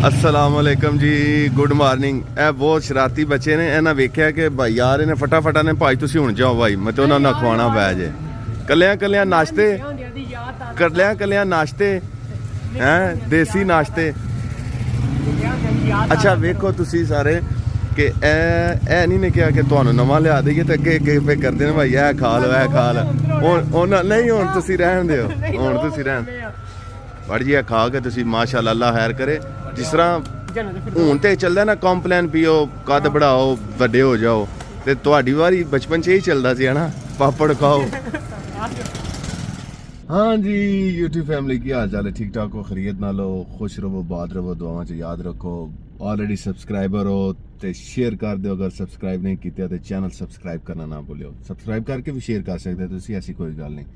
अस्सलामुअलैकुम जी, good morning. ਇਹ ਬਹੁਤ ਸ਼ਰਾਰਤੀ ਬੱਚੇ ਨੇ, ਇਹਨਾਂ ਵੇਖਿਆ ਕਿ ਭਾਈ ਯਾਰ ਇਹਨੇ ਫਟਾਫਟ ਨੇ ਭਾਈ ਤੁਸੀਂ ਹੁਣ ਜਾਓ ਭਾਈ, ਮੈਂ ਤੇ ਉਹਨਾਂ ਨੂੰ ਖਵਾਉਣਾ ਪੈ ਜੇ। ਕੱਲਿਆਂ ਨਾਸ਼ਤੇ, ਕੱਲਿਆਂ ਨਾਸ਼ਤੇ ਹੈ, ਦੇਸੀ ਨਾਸ਼ਤੇ। ਅੱਛਾ ਵੇਖੋ ਤੁਸੀਂ ਸਾਰੇ ਕਿ ਇਹ ਨਹੀਂ ਨੇ ਕਿਹਾ ਕਿ ਤੁਹਾਨੂੰ ਨਵਾਂ ਲਿਆ ਦੇਈਏ ਤੇ ਅੱਗੇ ਪੇ ਕਰਦੇ ਨੇ ਭਾਈ ਇਹ ਖਾ ਲਓ ਇਹ ਖਾ ਲਓ। ਹੁਣ ਨਹੀਂ, ਹੁਣ ਤੁਸੀਂ ਰਹਿਣ ਦਿਓ, ਹੁਣ ਤੁਸੀਂ ਰਹਿਣ ਵੜ ਜੀ। ਇਹ ਖਾ ਕੇ ਤੁਸੀਂ ਮਾਸ਼ਾਅੱਲਾ ਅੱਲਾ ਖੈਰ ਕਰੇ। ਜਿਸ ਤਰ੍ਹਾਂ ਹੁਣ ਤੇ ਚੱਲਦਾ ਨਾ ਕੰਪਲੇਨ ਪੀਓ, ਕੱਦ बढ़ाओ, ਵੱਡੇ ਹੋ ਜਾਓ, ਤੇ ਤੁਹਾਡੀ ਵਾਰੀ ਬਚਪਨ 'ਚ ਹੀ ਚੱਲਦਾ ਸੀ ਹਨਾ, ਪਾਪੜ ਖਾਓ। हाँ जी यूट्यूब फैमिली की हाल चाल है, ठीक ठाक हो, खैरियत ना लो, खुश रहो, बात रहो, दुआवां च याद रखो। ऑलरेडी सब्सक्राइबर हो तो शेयर कर दो, अगर सब्सक्राइब नहीं किया तो चैनल सब्सक्राइब करना ना भूलियो। सब्सक्राइब करके भी शेयर कर सकते हो, ऐसी कोई गल नहीं।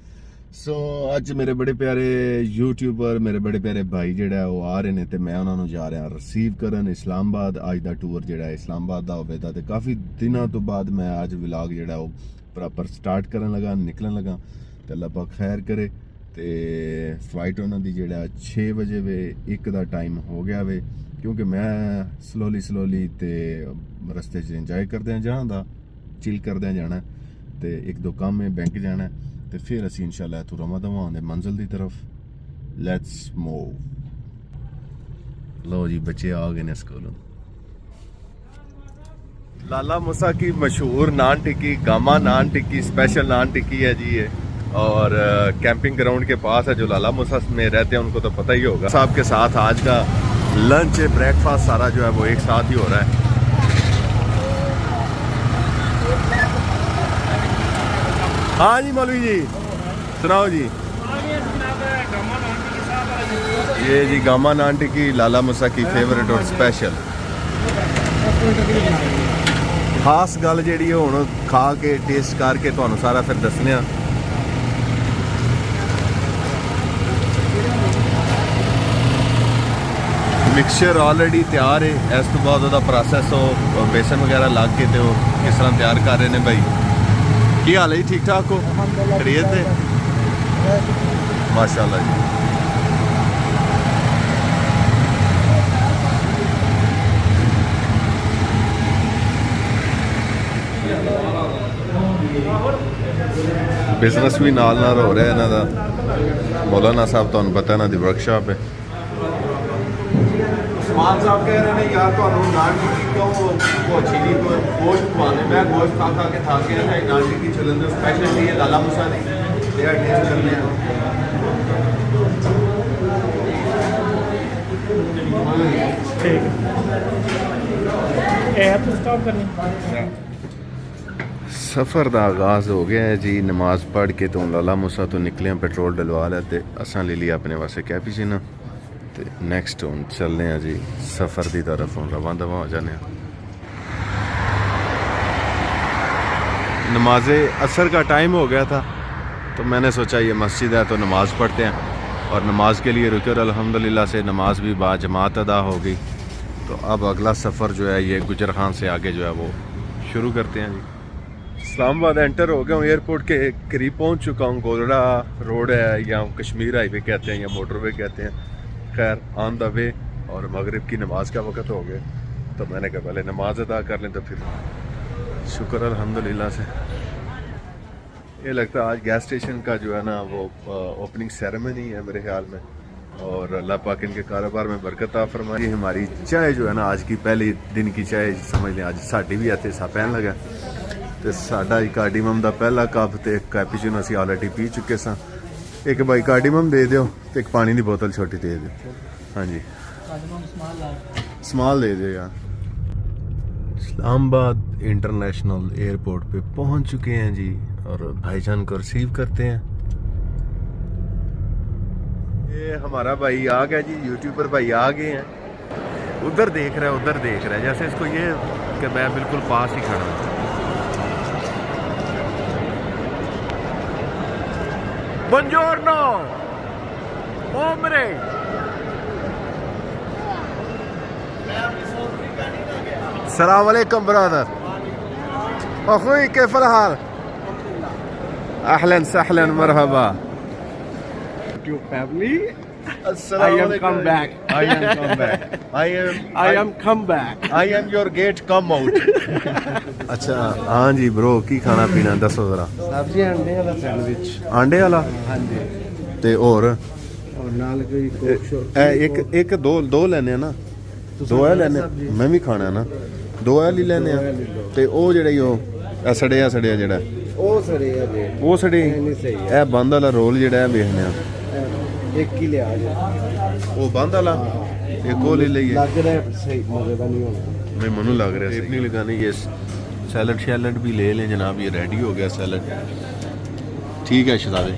सो अज मेरे बड़े प्यारे यूट्यूबर, मेरे बड़े प्यारे भाई जिहड़ा वो आ रहे हैं तो मैं उन्होंने जा रहा रिसीव करन इस्लामाबाद। अज का टूर जिहड़ा इस्लामाबाद का होवेगा तो काफ़ी दिनों तो बाद मैं अज व्लॉग जिहड़ा वो प्रॉपर स्टार्ट करन लगा, निकलन लगा। तो अल्लाह पाक खैर करे। तो फ्लाइट उन्होंने जिहड़ा 6 बजे वे 1 का टाइम हो गया वे, क्योंकि मैं स्लोली तो रस्ते इंजॉय करदे जाना, चिल करदे जाना। तो 1-2 काम है, बैंक जाना, तो फिर असी इंशाल्लाह तो रवा दवा आने मंजिल की तरफ। Let's move. लो जी बच्चे आ गए ने स्कूलों। लाला मूसा की मशहूर नान टिक्की, गामा नान टिक्की, स्पेशल नान टिक्की है जी ये, और कैंपिंग ग्राउंड के पास है। जो लाला मूसा में रहते हैं उनको तो पता ही होगा। साहब के साथ आज का लंच ब्रेकफास्ट सारा जो है वो एक साथ ही हो रहा है। हाँ जी मौलवी जी सुनाओ जी। ये जी गामा नान टिक्की लाला मूसा की फेवरेट और स्पेशल। खास गल जी हुण खा के टेस्ट करके तुहानूं सारा फिर दसने। मिक्सचर ऑलरेडी तैयार है, इस तो बाद वह प्रोसैस हो बेसन वगैरह लग के तो किस तरह तैयार कर रहे हैं भाई। की हाल है जी, ठीक ठाक हो, खैरियत है, माशाल्लाह जी। बिजनेस भी नाल नाल हो रहा है इन्हां दा। मौलाना साहब तुहानूं पता इन्हां दी वर्कशॉप है। उस्मान साहब कह रहे हैं यार तुहानूं नान टिक्की क्यों वो अच्छी नहीं, तो गोश्त खवाने। मैं गोश्त खा के थक गया था। नान टिक्की चलन दो, स्पेशल डी है लाला मूसा दी, ये टेस्ट करने हैं। ठीक है तो स्टॉप करनी। सफ़र का आगाज़ हो गया है जी। नमाज पढ़ के तो लाला मूसा तो निकले, पेट्रोल डलवा लिया, असा ले लिया अपने वास्ते कैपुचिनो। तो नैक्सट हूँ चलने हैं जी सफ़र की तरफ, हूँ रवा दवा हो जाने। नमाज असर का टाइम हो गया था तो मैंने सोचा ये मस्जिद है तो नमाज़ पढ़ते हैं, और नमाज के लिए रुके और अल्हम्दुलिल्लाह से नमाज भी बाजमात अदा हो गई। तो अब अगला सफ़र जो है ये गुजर खान से आगे जो है वो शुरू करते हैं जी। इस्लामाबाद एंटर हो गया हूँ, एयरपोर्ट के करीब पहुँच चुका हूँ। गोलड़ा रोड है या कश्मीर हाईवे कहते हैं या मोटरवे कहते हैं, खैर ऑन द वे। और मगरिब की नमाज का वक़्त हो गया तो मैंने कहा पहले नमाज अदा कर लें तो फिर शुक्र अल्हम्दुलिल्लाह से। ये लगता है आज गैस स्टेशन का जो है ना वो ओपनिंग सेरेमनी है मेरे ख्याल में, और अल्लाह पाक इनके कारोबार में बरकत आ फरमाए। हमारी चाय जो है ना आज की पहली दिन की चाय समझ लें, आज साड़ी भी इत्थे सा पैन लगा। तो साडा कार्डिमम का पहला कप तो एक कैपुचिनो असीं ऑलरेडी पी चुके सा। एक भाई कार्डिमम दे दो तो एक पानी की बोतल छोटी दे दो। हाँ जी स्मॉल दे दो यार। इस्लामाबाद इंटरनेशनल एयरपोर्ट पे पहुंच चुके हैं जी, और भाईजान को रिसीव करते हैं। ये हमारा भाई आ गया जी, यूट्यूबर भाई आ गए हैं। उधर देख रहा है, उधर देख रहा है, जैसे इसको ये कि मैं बिल्कुल पास ही खड़ा हूँ। Buongiorno! Omre! Assalamu alaikum brother. أخوي كيف الحال؟ أهلا وسهلا مرحبا. YouTube family, I am come back. I am come back. I am come back. I am your gate come out. ਅੱਛਾ ਹਾਂ ਜੀ bro ਕੀ ਖਾਣਾ ਪੀਣਾ ਦੱਸੋ ਜ਼ਰਾ। ਸਬਜ਼ੀ ਅੰਡੇ ਵਾਲਾ ਸੈਂਡਵਿਚ। ਆਂਡੇ ਵਾਲਾ ਹਾਂਜੀ। ਤੇ ਹੋਰ ਔਰ ਨਾਲ ਕੋਈ ਕੋਕ ਸ਼ੋਕ। ਇਹ ਇੱਕ ਦੋ ਲੈਣੇ ਆ ਨਾ। ਦੋ ਇਹ ਲੈਣੇ ਮੈਂ ਵੀ ਖਾਣਾ ਨਾ। ਦੋ ਇਹ ਲਈ ਲੈਣੇ ਆ ਤੇ ਉਹ ਜਿਹੜਾ ਉਹ ਸੜਿਆ ਜਿਹੜਾ ਉਹ ਸੜੇ ਆ ਜੀ। ਉਹ ਸੜੇ ਨਹੀਂ ਸਹੀ ਇਹ ਬੰਦ ਵਾਲਾ ਰੋਲ ਜਿਹੜਾ ਵੇਖਦੇ ਆ ਇੱਕ ਹੀ ਲਿਆ ਜੀ। ਉਹ ਬੰਦ ਵਾਲਾ ਇੱਕ ਉਹ ਲੈ ਲਈਏ। ਲੱਗ ਰਿਹਾ ਸਹੀ ਮਜ਼ੇ ਦਾ ਨਹੀਂ ਹੋਣਾ। मैं मनु लग रहा है नहीं लगानी ये सैलड भी ले लें जनाब ये रेडी हो गया सैलड ठीक है शहजादे।